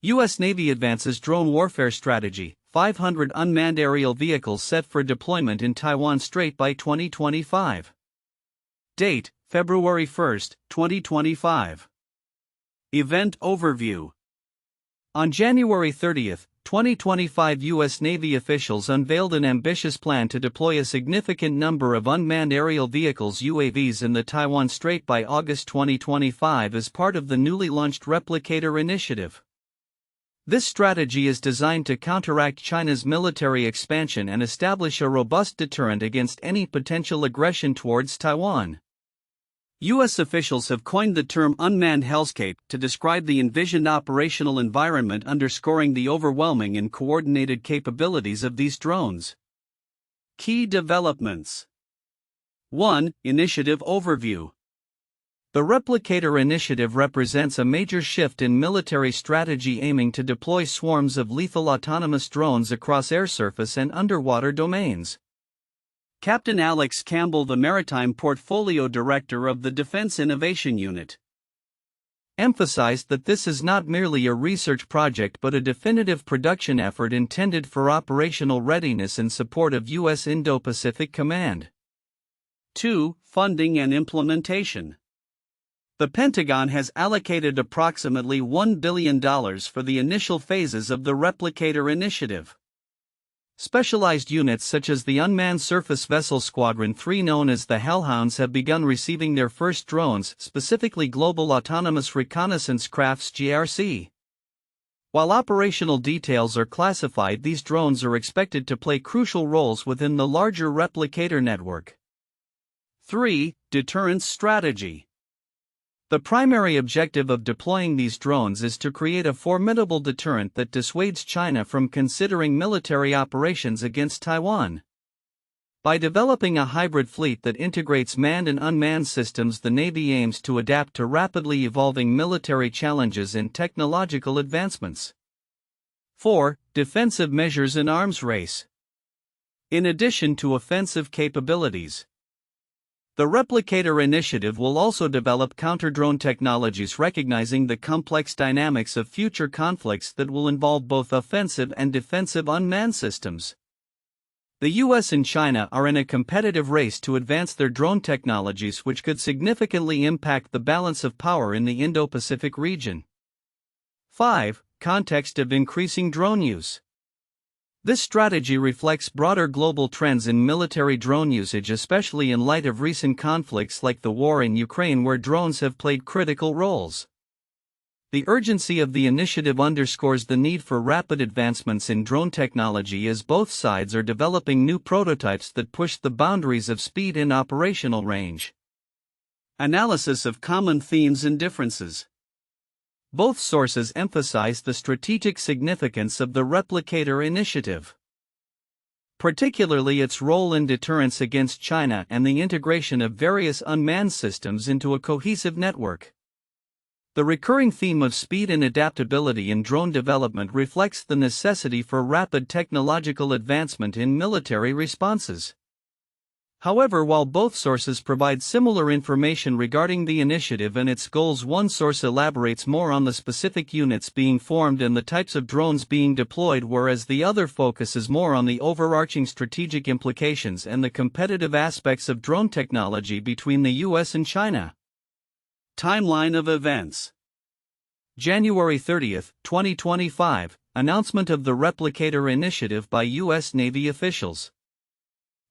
U.S. Navy advances drone warfare strategy, 500 unmanned aerial vehicles set for deployment in Taiwan Strait by 2025. Date, February 1, 2025. Event Overview. On January 30, 2025, U.S. Navy officials unveiled an ambitious plan to deploy a significant number of unmanned aerial vehicles (UAVs) in the Taiwan Strait by August 2025 as part of the newly launched Replicator initiative. This strategy is designed to counteract China's military expansion and establish a robust deterrent against any potential aggression towards Taiwan. U.S. officials have coined the term unmanned hellscape to describe the envisioned operational environment, underscoring the overwhelming and coordinated capabilities of these drones. Key developments. 1. Initiative Overview. The Replicator initiative represents a major shift in military strategy, aiming to deploy swarms of lethal autonomous drones across air, surface, and underwater domains. Captain Alex Campbell, the Maritime Portfolio Director of the Defense Innovation Unit, emphasized that this is not merely a research project but a definitive production effort intended for operational readiness in support of U.S. Indo-Pacific Command. 2. Funding and implementation. The Pentagon has allocated approximately $1 billion for the initial phases of the Replicator initiative. Specialized units such as the Unmanned Surface Vessel Squadron 3, known as the Hounds, have begun receiving their first drones, specifically Global Autonomous Reconnaissance Crafts (GARC). While operational details are classified, these drones are expected to play crucial roles within the larger Replicator network. 3. Deterrence strategy. The primary objective of deploying these drones is to create a formidable deterrent that dissuades China from considering military operations against Taiwan. By developing a hybrid fleet that integrates manned and unmanned systems, the Navy aims to adapt to rapidly evolving military challenges and technological advancements. 4. Defensive measures and arms race. In addition to offensive capabilities, the Replicator initiative will also develop counter-drone technologies, recognizing the complex dynamics of future conflicts that will involve both offensive and defensive unmanned systems. The U.S. and China are in a competitive race to advance their drone technologies, which could significantly impact the balance of power in the Indo-Pacific region. 5. Context of increasing drone use. This strategy reflects broader global trends in military drone usage, especially in light of recent conflicts like the war in Ukraine, where drones have played critical roles. The urgency of the initiative underscores the need for rapid advancements in drone technology, as both sides are developing new prototypes that push the boundaries of speed and operational range. Analysis of common themes and differences. Both sources emphasize the strategic significance of the Replicator initiative, particularly its role in deterrence against China and the integration of various unmanned systems into a cohesive network. The recurring theme of speed and adaptability in drone development reflects the necessity for rapid technological advancement in military responses. However, while both sources provide similar information regarding the initiative and its goals, one source elaborates more on the specific units being formed and the types of drones being deployed, whereas the other focuses more on the overarching strategic implications and the competitive aspects of drone technology between the U.S. and China. Timeline of events. January 30, 2025, announcement of the Replicator initiative by U.S. Navy officials,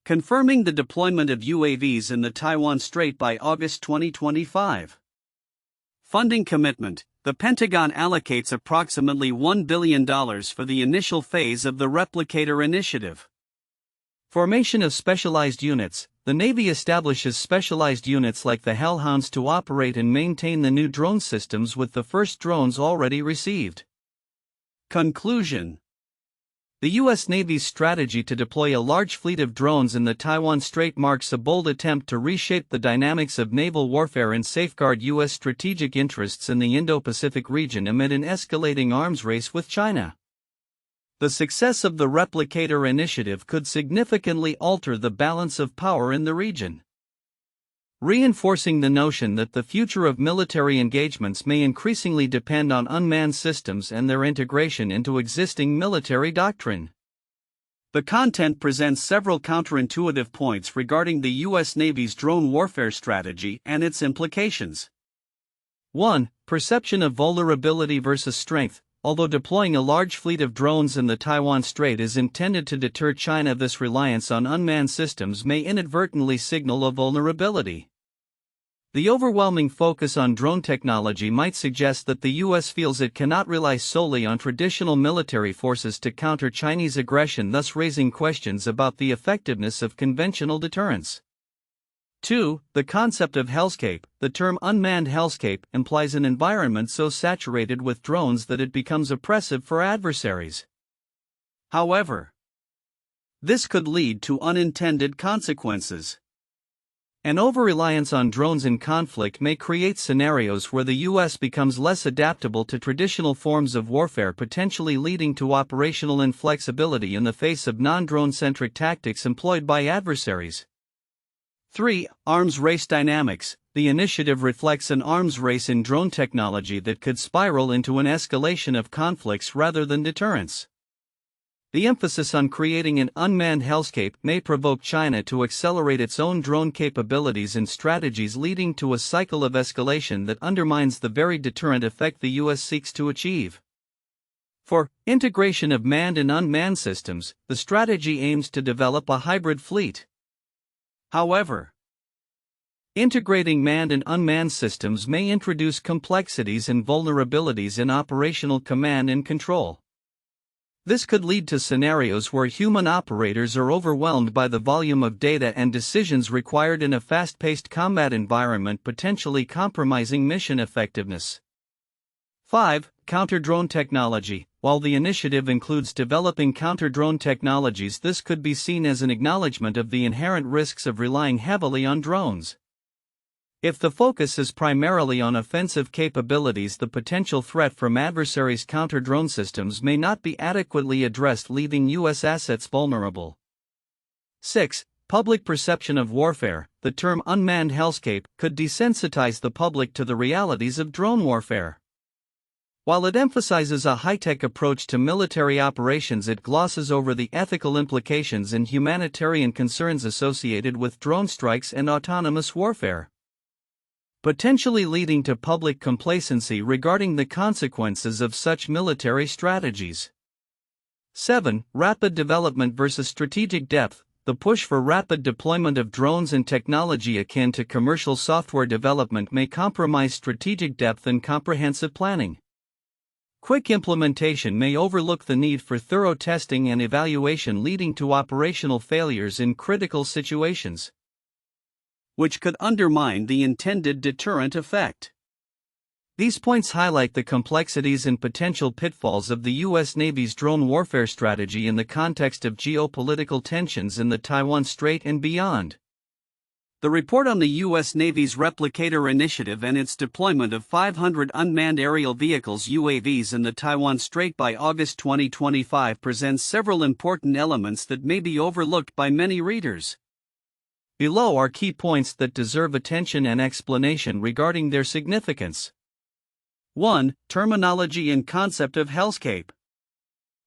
confirming the deployment of UAVs in the Taiwan Strait by August 2025. Funding commitment. The Pentagon allocates approximately $1 billion for the initial phase of the Replicator initiative. Formation of specialized units. The Navy establishes specialized units like the Hounds to operate and maintain the new drone systems, with the first drones already received. Conclusion. The U.S. Navy's strategy to deploy a large fleet of drones in the Taiwan Strait marks a bold attempt to reshape the dynamics of naval warfare and safeguard U.S. strategic interests in the Indo-Pacific region amid an escalating arms race with China. The success of the Replicator initiative could significantly alter the balance of power in the region. reinforcing the notion that the future of military engagements may increasingly depend on unmanned systems and their integration into existing military doctrine. The content presents several counterintuitive points regarding the U.S. Navy's drone warfare strategy and its implications. 1. Perception of vulnerability versus strength. Although deploying a large fleet of drones in the Taiwan Strait is intended to deter China, this reliance on unmanned systems may inadvertently signal a vulnerability. The overwhelming focus on drone technology might suggest that the U.S. feels it cannot rely solely on traditional military forces to counter Chinese aggression, thus raising questions about the effectiveness of conventional deterrence. 2. The concept of hellscape. The term unmanned hellscape implies an environment so saturated with drones that it becomes oppressive for adversaries. However, this could lead to unintended consequences. An over-reliance on drones in conflict may create scenarios where the U.S. becomes less adaptable to traditional forms of warfare, potentially leading to operational inflexibility in the face of non-drone-centric tactics employed by adversaries. 3. Arms race dynamics. The initiative reflects an arms race in drone technology that could spiral into an escalation of conflicts rather than deterrence. The emphasis on creating an unmanned hellscape may provoke China to accelerate its own drone capabilities and strategies, leading to a cycle of escalation that undermines the very deterrent effect the U.S. seeks to achieve. 4. Integration of manned and unmanned systems. The strategy aims to develop a hybrid fleet. However, integrating manned and unmanned systems may introduce complexities and vulnerabilities in operational command and control. This could lead to scenarios where human operators are overwhelmed by the volume of data and decisions required in a fast-paced combat environment, potentially compromising mission effectiveness. 5. Counter-drone technology. While the initiative includes developing counter-drone technologies, this could be seen as an acknowledgement of the inherent risks of relying heavily on drones. If the focus is primarily on offensive capabilities, the potential threat from adversaries' counter-drone systems may not be adequately addressed, leaving U.S. assets vulnerable. 6. Public perception of warfare. The term unmanned hellscape could desensitize the public to the realities of drone warfare. While it emphasizes a high-tech approach to military operations, it glosses over the ethical implications and humanitarian concerns associated with drone strikes and autonomous warfare, potentially leading to public complacency regarding the consequences of such military strategies. 7. Rapid development versus strategic depth. The push for rapid deployment of drones and technology akin to commercial software development may compromise strategic depth and comprehensive planning. Quick implementation may overlook the need for thorough testing and evaluation, leading to operational failures in critical situations, which could undermine the intended deterrent effect. These points highlight the complexities and potential pitfalls of the U.S. Navy's drone warfare strategy in the context of geopolitical tensions in the Taiwan Strait and beyond. The report on the U.S. Navy's Replicator initiative and its deployment of 500 unmanned aerial vehicles (UAVs) in the Taiwan Strait by August 2025 presents several important elements that may be overlooked by many readers. Below are key points that deserve attention and explanation regarding their significance. 1. Terminology and concept of hellscape.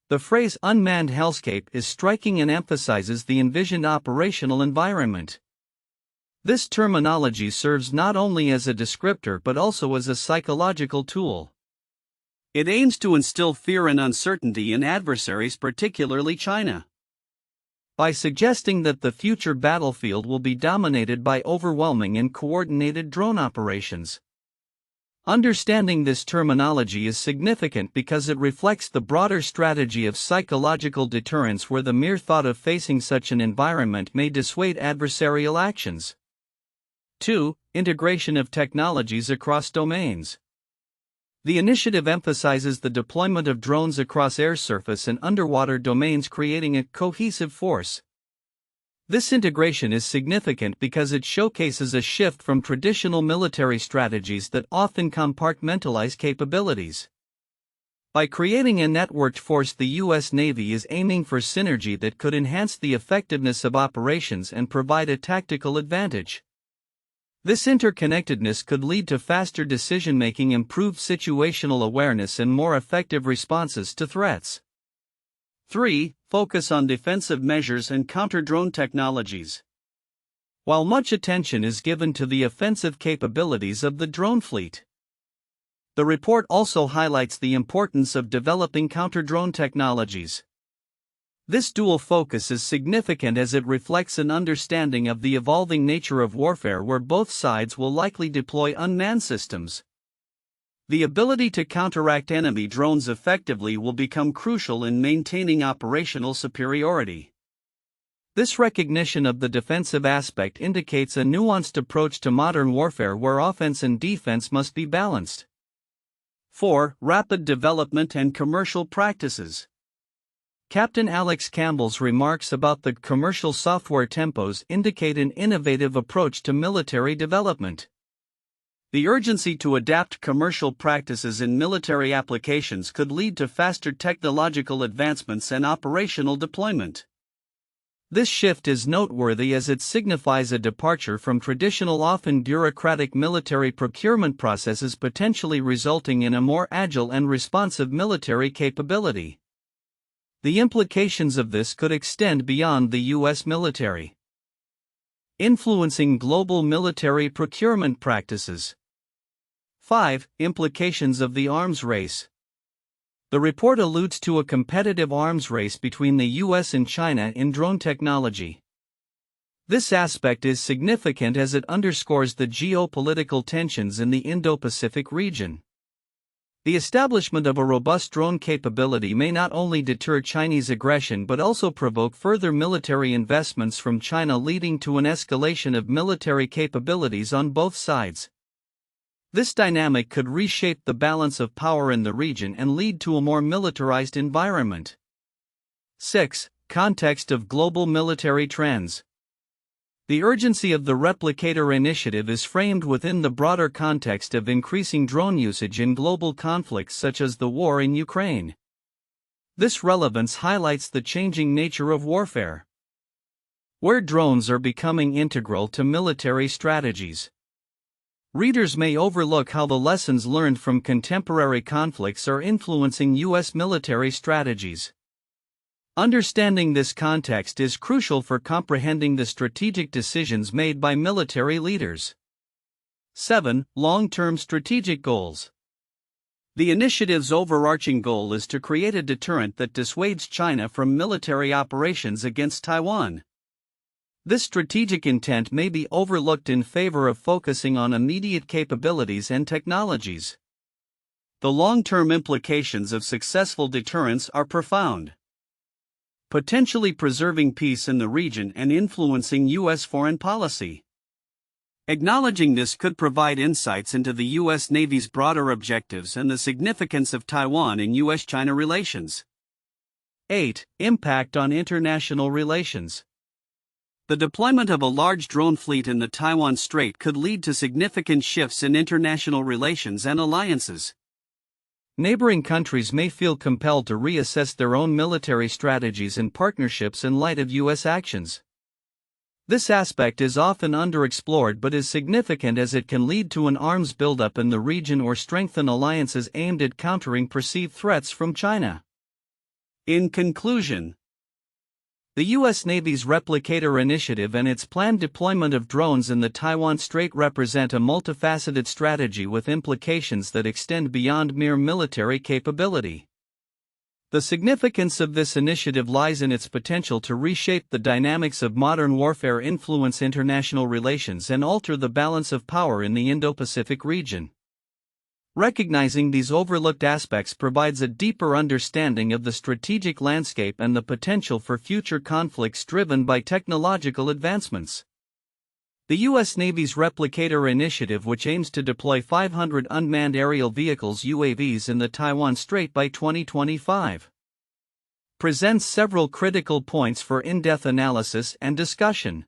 The phrase unmanned hellscape is striking and emphasizes the envisioned operational environment. This terminology serves not only as a descriptor but also as a psychological tool. It aims to instill fear and uncertainty in adversaries, particularly China, by suggesting that the future battlefield will be dominated by overwhelming and coordinated drone operations. Understanding this terminology is significant because it reflects the broader strategy of psychological deterrence, where the mere thought of facing such an environment may dissuade adversarial actions. 2. Integration of technologies across domains. The initiative emphasizes the deployment of drones across air, surface, and underwater domains, creating a cohesive force. This integration is significant because it showcases a shift from traditional military strategies that often compartmentalize capabilities. By creating a networked force, the U.S. Navy is aiming for synergy that could enhance the effectiveness of operations and provide a tactical advantage. This interconnectedness could lead to faster decision-making, improved situational awareness, and more effective responses to threats. 3. Focus on defensive measures and counter-drone technologies. While much attention is given to the offensive capabilities of the drone fleet, the report also highlights the importance of developing counter-drone technologies. This dual focus is significant as it reflects an understanding of the evolving nature of warfare, where both sides will likely deploy unmanned systems. The ability to counteract enemy drones effectively will become crucial in maintaining operational superiority. This recognition of the defensive aspect indicates a nuanced approach to modern warfare where offense and defense must be balanced. 4. Rapid development and commercial practices. Captain Alex Campbell's remarks about the commercial software tempos indicate an innovative approach to military development. The urgency to adapt commercial practices in military applications could lead to faster technological advancements and operational deployment. This shift is noteworthy as it signifies a departure from traditional, often bureaucratic military procurement processes, potentially resulting in a more agile and responsive military capability. The implications of this could extend beyond the U.S. military, influencing global military procurement practices. 5. Implications of the arms race. The report alludes to a competitive arms race between the U.S. and China in drone technology. This aspect is significant as it underscores the geopolitical tensions in the Indo-Pacific region. The establishment of a robust drone capability may not only deter Chinese aggression but also provoke further military investments from China, leading to an escalation of military capabilities on both sides. This dynamic could reshape the balance of power in the region and lead to a more militarized environment. 6. Context of global military trends. The urgency of the Replicator initiative is framed within the broader context of increasing drone usage in global conflicts such as the war in Ukraine. This relevance highlights the changing nature of warfare, where drones are becoming integral to military strategies. Readers may overlook how the lessons learned from contemporary conflicts are influencing U.S. military strategies. Understanding this context is crucial for comprehending the strategic decisions made by military leaders. 7. Long-term strategic goals. The initiative's overarching goal is to create a deterrent that dissuades China from military operations against Taiwan. This strategic intent may be overlooked in favor of focusing on immediate capabilities and technologies. The long-term implications of successful deterrence are profound, potentially preserving peace in the region and influencing U.S. foreign policy. Acknowledging this could provide insights into the U.S. Navy's broader objectives and the significance of Taiwan in U.S.-China relations. 8. Impact on international relations. The deployment of a large drone fleet in the Taiwan Strait could lead to significant shifts in international relations and alliances. Neighboring countries may feel compelled to reassess their own military strategies and partnerships in light of U.S. actions. This aspect is often underexplored but is significant as it can lead to an arms buildup in the region or strengthen alliances aimed at countering perceived threats from China. In conclusion, the U.S. Navy's Replicator initiative and its planned deployment of drones in the Taiwan Strait represent a multifaceted strategy with implications that extend beyond mere military capability. The significance of this initiative lies in its potential to reshape the dynamics of modern warfare, influence international relations, and alter the balance of power in the Indo-Pacific region. Recognizing these overlooked aspects provides a deeper understanding of the strategic landscape and the potential for future conflicts driven by technological advancements. The U.S. Navy's Replicator initiative, which aims to deploy 500 unmanned aerial vehicles (UAVs) in the Taiwan Strait by 2025, presents several critical points for in-depth analysis and discussion.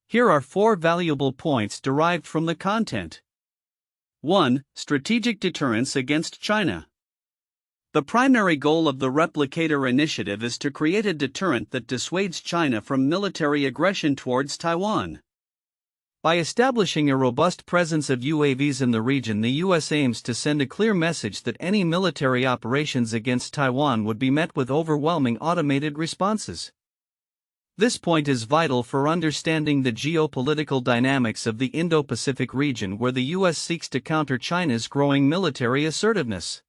Here are 4 valuable points derived from the content. 1. Strategic deterrence against China. The primary goal of the Replicator initiative is to create a deterrent that dissuades China from military aggression towards Taiwan. By establishing a robust presence of UAVs in the region, the U.S. aims to send a clear message that any military operations against Taiwan would be met with overwhelming automated responses. This point is vital for understanding the geopolitical dynamics of the Indo-Pacific region, where the U.S. seeks to counter China's growing military assertiveness.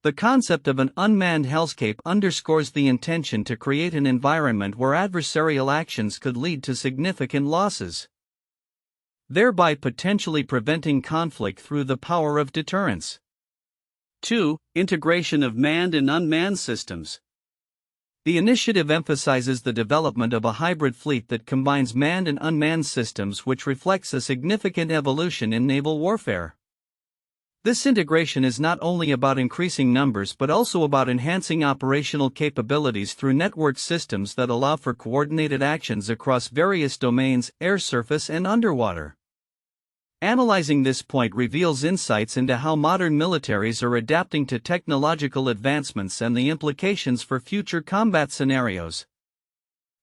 The concept of an unmanned hellscape underscores the intention to create an environment where adversarial actions could lead to significant losses, thereby potentially preventing conflict through the power of deterrence. 2. Integration of manned and unmanned systems. The initiative emphasizes the development of a hybrid fleet that combines manned and unmanned systems, which reflects a significant evolution in naval warfare. This integration is not only about increasing numbers but also about enhancing operational capabilities through networked systems that allow for coordinated actions across various domains, air, surface, and underwater. Analyzing this point reveals insights into how modern militaries are adapting to technological advancements and the implications for future combat scenarios.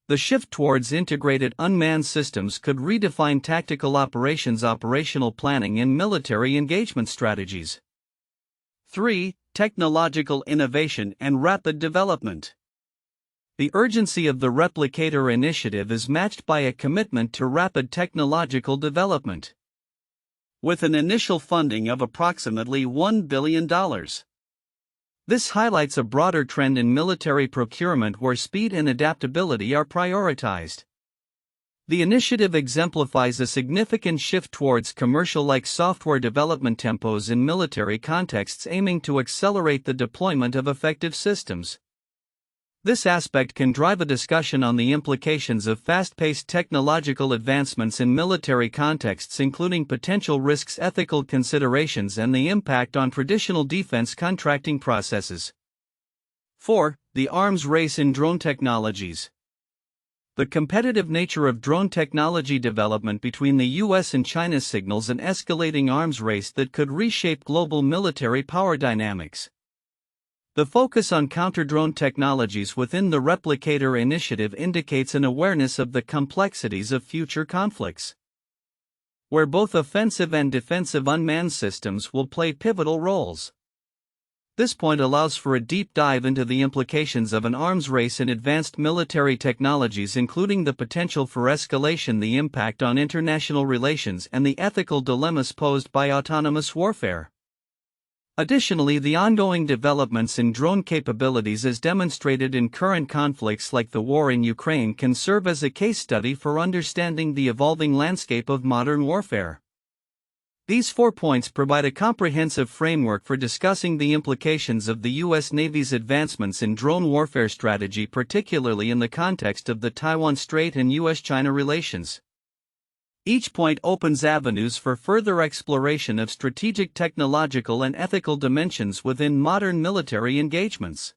The shift towards integrated unmanned systems could redefine tactical operations, operational planning, and military engagement strategies. 3. Technological innovation and rapid development. The urgency of the Replicator initiative is matched by a commitment to rapid technological development, with an initial funding of approximately $1 billion. This highlights a broader trend in military procurement where speed and adaptability are prioritized. The initiative exemplifies a significant shift towards commercial-like software development tempos in military contexts, aiming to accelerate the deployment of effective systems. This aspect can drive a discussion on the implications of fast-paced technological advancements in military contexts, including potential risks, ethical considerations, and the impact on traditional defense contracting processes. 4. The arms race in drone technologies. The competitive nature of drone technology development between the U.S. and China signals an escalating arms race that could reshape global military power dynamics. The focus on counter-drone technologies within the Replicator initiative indicates an awareness of the complexities of future conflicts, where both offensive and defensive unmanned systems will play pivotal roles. This point allows for a deep dive into the implications of an arms race in advanced military technologies, including the potential for escalation, the impact on international relations, and the ethical dilemmas posed by autonomous warfare. Additionally, the ongoing developments in drone capabilities, as demonstrated in current conflicts like the war in Ukraine, can serve as a case study for understanding the evolving landscape of modern warfare. These 4 points provide a comprehensive framework for discussing the implications of the U.S. Navy's advancements in drone warfare strategy, particularly in the context of the Taiwan Strait and U.S.-China relations. Each point opens avenues for further exploration of strategic, technological, and ethical dimensions within modern military engagements.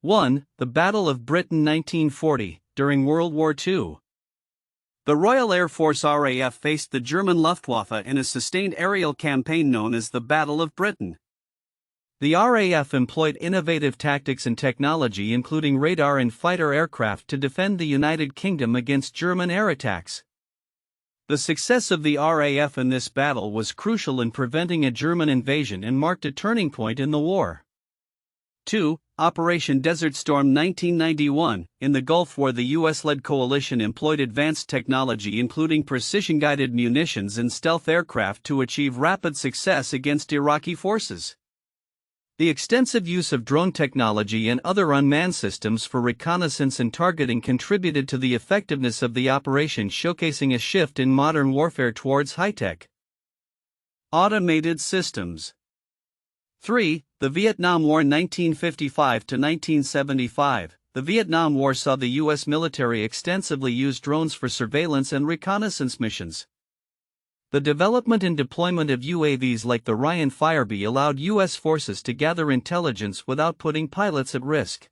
1. The Battle of Britain 1940, during World War II. The Royal Air Force RAF faced the German Luftwaffe in a sustained aerial campaign known as the Battle of Britain. The RAF employed innovative tactics and technology, including radar and fighter aircraft, to defend the United Kingdom against German air attacks. The success of the RAF in this battle was crucial in preventing a German invasion and marked a turning point in the war. 2. Operation Desert Storm 1991. In the Gulf War, the U.S.-led coalition employed advanced technology, including precision-guided munitions and stealth aircraft, to achieve rapid success against Iraqi forces. The extensive use of drone technology and other unmanned systems for reconnaissance and targeting contributed to the effectiveness of the operation, showcasing a shift in modern warfare towards high-tech, automated systems. 3. The Vietnam War 1955 to 1975. The Vietnam War saw the U.S. military extensively use drones for surveillance and reconnaissance missions. The development and deployment of UAVs like the Ryan Firebee allowed U.S. forces to gather intelligence without putting pilots at risk.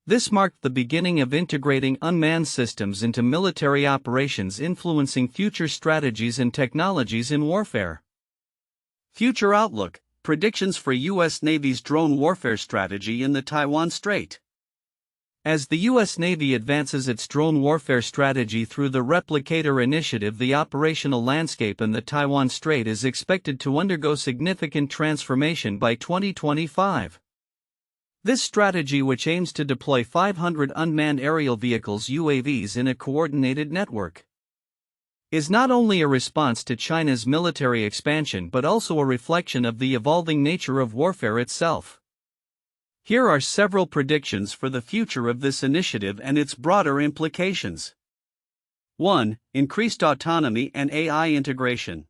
This marked the beginning of integrating unmanned systems into military operations, influencing future strategies and technologies in warfare. Future outlook: predictions for U.S. Navy's drone warfare strategy in the Taiwan Strait. As the U.S. Navy advances its drone warfare strategy through the Replicator initiative, the operational landscape in the Taiwan Strait is expected to undergo significant transformation by 2025. This strategy, which aims to deploy 500 unmanned aerial vehicles (UAVs) in a coordinated network, is not only a response to China's military expansion but also a reflection of the evolving nature of warfare itself. Here are several predictions for the future of this initiative and its broader implications. 1. Increased autonomy and AI integration.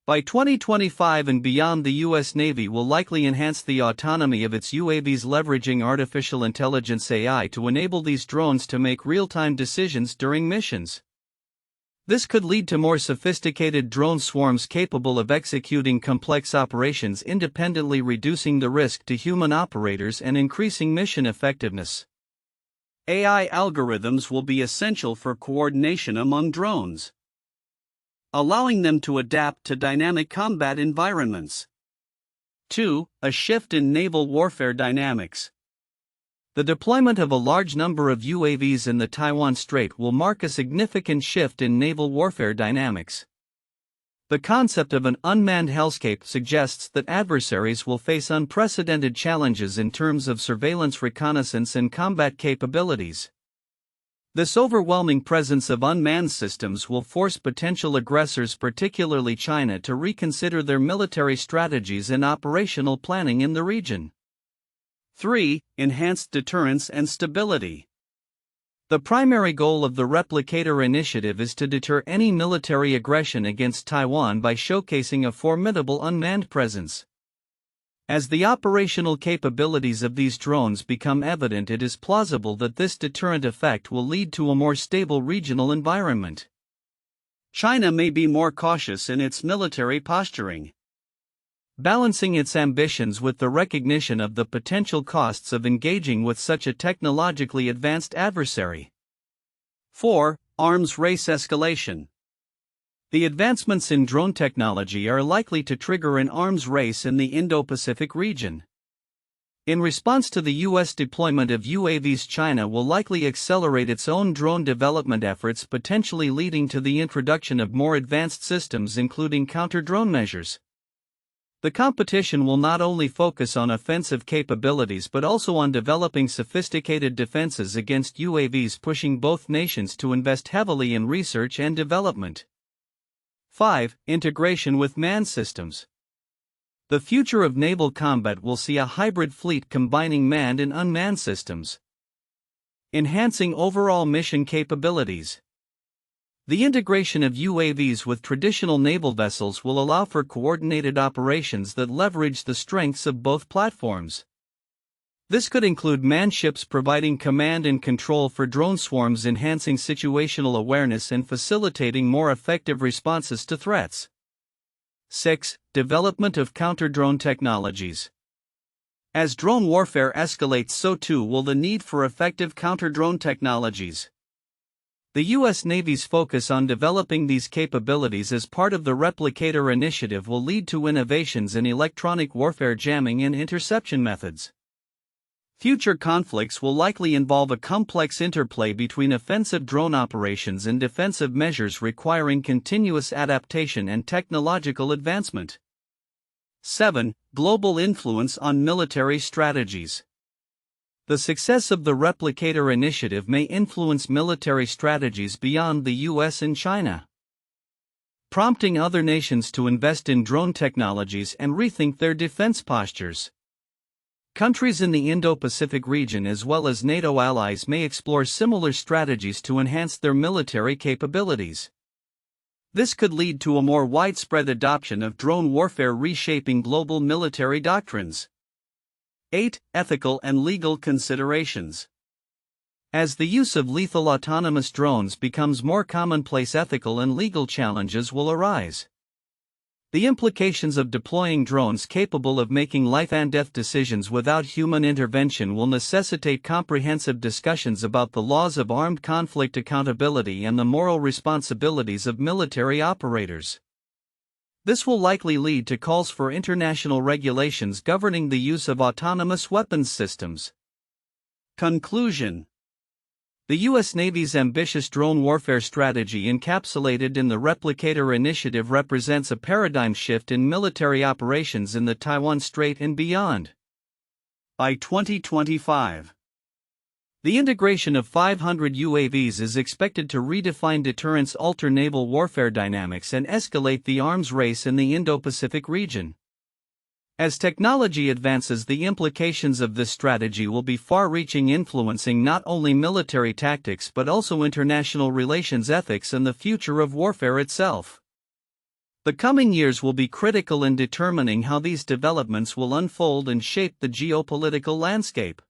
By 2025 and beyond, the U.S. Navy will likely enhance the autonomy of its UAVs, leveraging artificial intelligence (AI) to enable these drones to make real-time decisions during missions. This could lead to more sophisticated drone swarms capable of executing complex operations independently, reducing the risk to human operators and increasing mission effectiveness. AI algorithms will be essential for coordination among drones, allowing them to adapt to dynamic combat environments. 2. A shift in naval warfare dynamics. The deployment of a large number of UAVs in the Taiwan Strait will mark a significant shift in naval warfare dynamics. The concept of an unmanned hellscape suggests that adversaries will face unprecedented challenges in terms of surveillance, reconnaissance, and combat capabilities. This overwhelming presence of unmanned systems will force potential aggressors, particularly China, to reconsider their military strategies and operational planning in the region. 3. Enhanced deterrence and stability. The primary goal of the Replicator initiative is to deter any military aggression against Taiwan by showcasing a formidable unmanned presence. As the operational capabilities of these drones become evident, it is plausible that this deterrent effect will lead to a more stable regional environment. China may be more cautious in its military posturing, balancing its ambitions with the recognition of the potential costs of engaging with such a technologically advanced adversary. 4. Arms race escalation. The advancements in drone technology are likely to trigger an arms race in the Indo-Pacific region. In response to the U.S. deployment of UAVs, China will likely accelerate its own drone development efforts, potentially leading to the introduction of more advanced systems, including counter-drone measures. The competition will not only focus on offensive capabilities but also on developing sophisticated defenses against UAVs, pushing both nations to invest heavily in research and development. 5. Integration with manned systems. The future of naval combat will see a hybrid fleet combining manned and unmanned systems, enhancing overall mission capabilities. The integration of UAVs with traditional naval vessels will allow for coordinated operations that leverage the strengths of both platforms. This could include manned ships providing command and control for drone swarms, enhancing situational awareness and facilitating more effective responses to threats. 6. Development of counter-drone technologies. As drone warfare escalates, so too will the need for effective counter-drone technologies. The U.S. Navy's focus on developing these capabilities as part of the Replicator initiative will lead to innovations in electronic warfare jamming and interception methods. Future conflicts will likely involve a complex interplay between offensive drone operations and defensive measures, requiring continuous adaptation and technological advancement. 7. Global influence on military strategies. The success of the Replicator initiative may influence military strategies beyond the US and China, prompting other nations to invest in drone technologies and rethink their defense postures. Countries in the Indo-Pacific region as well as NATO allies may explore similar strategies to enhance their military capabilities. This could lead to a more widespread adoption of drone warfare, reshaping global military doctrines. 8. Ethical and legal considerations. As the use of lethal autonomous drones becomes more commonplace, ethical and legal challenges will arise. The implications of deploying drones capable of making life-and-death decisions without human intervention will necessitate comprehensive discussions about the laws of armed conflict, accountability, and the moral responsibilities of military operators. This will likely lead to calls for international regulations governing the use of autonomous weapons systems. Conclusion. The U.S. Navy's ambitious drone warfare strategy encapsulated in the Replicator initiative represents a paradigm shift in military operations in the Taiwan Strait and beyond. By 2025, the integration of 500 UAVs is expected to redefine deterrence, alter naval warfare dynamics, and escalate the arms race in the Indo-Pacific region. As technology advances, the implications of this strategy will be far-reaching, influencing not only military tactics but also international relations, ethics, and the future of warfare itself. The coming years will be critical in determining how these developments will unfold and shape the geopolitical landscape.